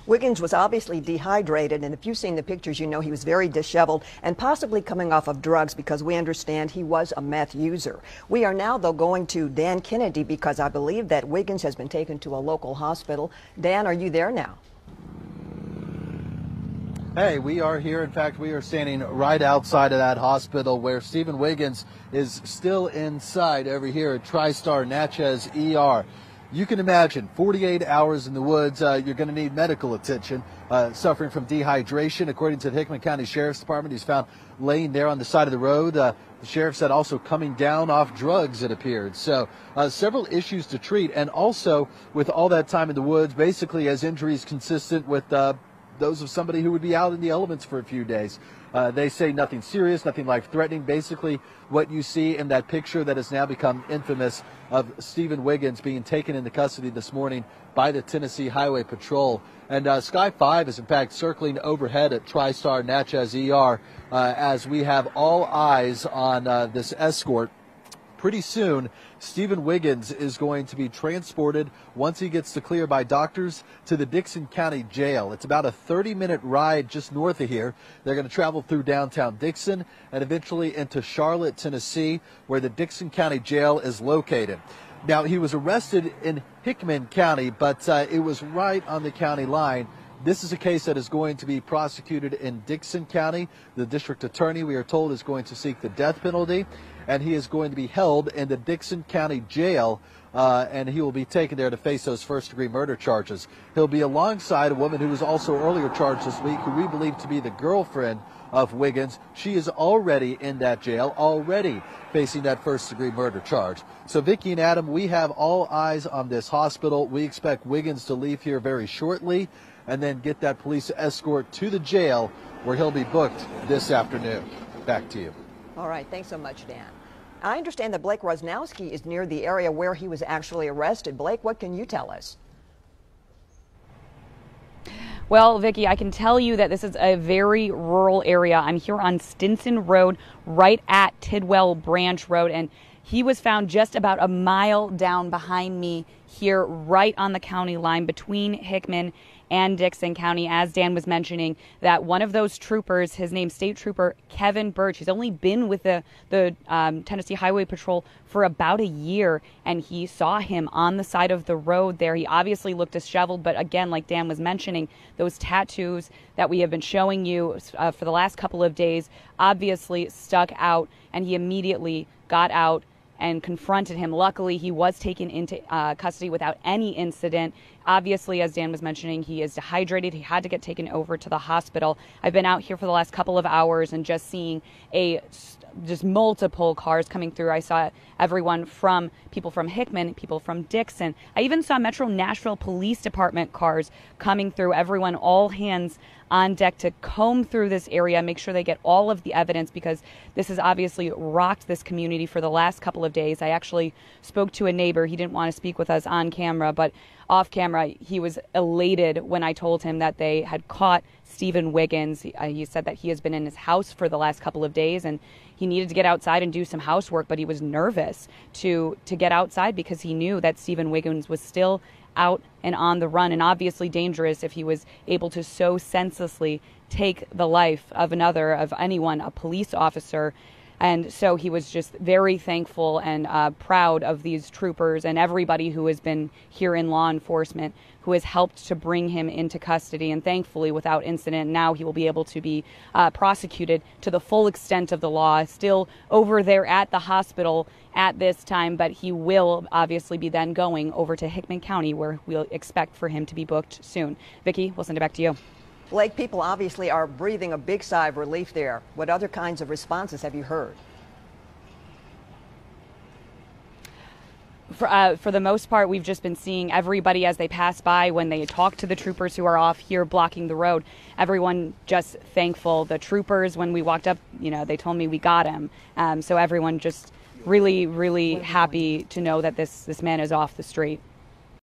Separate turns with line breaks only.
Wiggins was obviously dehydrated, and if you've seen the pictures, you know he was very disheveled and possibly coming off of drugs because we understand he was a meth user. We are now, though, going to Dan Kennedy because I believe that Wiggins has been taken to a local hospital. Dan, are you there now?
Hey, we are here. In fact, we are standing right outside of that hospital where Stephen Wiggins is still inside over here at TriStar Natchez ER. You can imagine 48 hours in the woods. You're going to need medical attention. Suffering from dehydration, according to the Hickman County Sheriff's Department. He's found laying there on the side of the road. The sheriff said also coming down off drugs, it appeared. So several issues to treat. And also with all that time in the woods, basically has injuries consistent with those of somebody who would be out in the elements for a few days. They say nothing serious, nothing life-threatening. Basically, what you see in that picture that has now become infamous of Stephen Wiggins being taken into custody this morning by the Tennessee Highway Patrol. And Sky 5 is, in fact, circling overhead at TriStar Natchez ER as we have all eyes on this escort. Pretty soon, Stephen Wiggins is going to be transported, once he gets the clear by doctors, to the Dickson County Jail. It's about a 30-minute ride just north of here. They're going to travel through downtown Dickson and eventually into Charlotte, Tennessee, where the Dickson County Jail is located. Now, he was arrested in Hickman County, but it was right on the county line. This is a case that is going to be prosecuted in Dickson County. The district attorney, we are told, is going to seek the death penalty, and he is going to be held in the Dickson County Jail, and he will be taken there to face those first-degree murder charges. He'll be alongside a woman who was also earlier charged this week, who we believe to be the girlfriend of Wiggins. She is already in that jail, already facing that first-degree murder charge. So, Vicki and Adam, we have all eyes on this hospital. We expect Wiggins to leave here very shortly and then get that police escort to the jail where he'll be booked this afternoon. Back to you.
All right. Thanks so much, Dan. I understand that Blake Rosnowski is near the area where he was actually arrested. Blake, what can you tell us?
Well, Vicki, I can tell you that this is a very rural area. I'm here on Stinson Road, right at Tidwell Branch Road, and he was found just about a mile down behind me here, right on the county line between Hickman and Dickson County. As Dan was mentioning, that one of those troopers, his name's State Trooper Kevin Birch, he's only been with the Tennessee Highway Patrol for about a year, and he saw him on the side of the road there. He obviously looked disheveled, but again, like Dan was mentioning, those tattoos that we have been showing you for the last couple of days obviously stuck out, and he immediately got out and confronted him. Luckily, he was taken into custody without any incident. Obviously, as Dan was mentioning, he is dehydrated. He had to get taken over to the hospital. I've been out here for the last couple of hours and just seeing just multiple cars coming through. I saw everyone from people from Hickman, people from Dickson. I even saw Metro Nashville Police Department cars coming through. Everyone, all hands on deck to comb through this area, make sure they get all of the evidence, because this has obviously rocked this community for the last couple of days. I actually spoke to a neighbor. He didn't want to speak with us on camera, but off camera, he was elated when I told him that they had caught Stephen Wiggins. He said that he has been in his house for the last couple of days, and he needed to get outside and do some housework, but he was nervous to get outside because he knew that Stephen Wiggins was still out and on the run, and obviously dangerous if he was able to so senselessly take the life of anyone, a police officer. And so he was just very thankful and proud of these troopers and everybody who has been here in law enforcement, who has helped to bring him into custody. And thankfully, without incident, now he will be able to be prosecuted to the full extent of the law. Still over there at the hospital at this time, but he will obviously be then going over to Hickman County, where we'll expect for him to be booked soon. Vicki, we'll send it back to you.
Blake, people obviously are breathing a big sigh of relief there. What other kinds of responses have you heard?
For the most part, we've just been seeing everybody as they pass by, when they talk to the troopers who are off here blocking the road, everyone just thankful. The troopers, when we walked up, they told me we got him. So everyone just really, really happy to know that this man is off the street.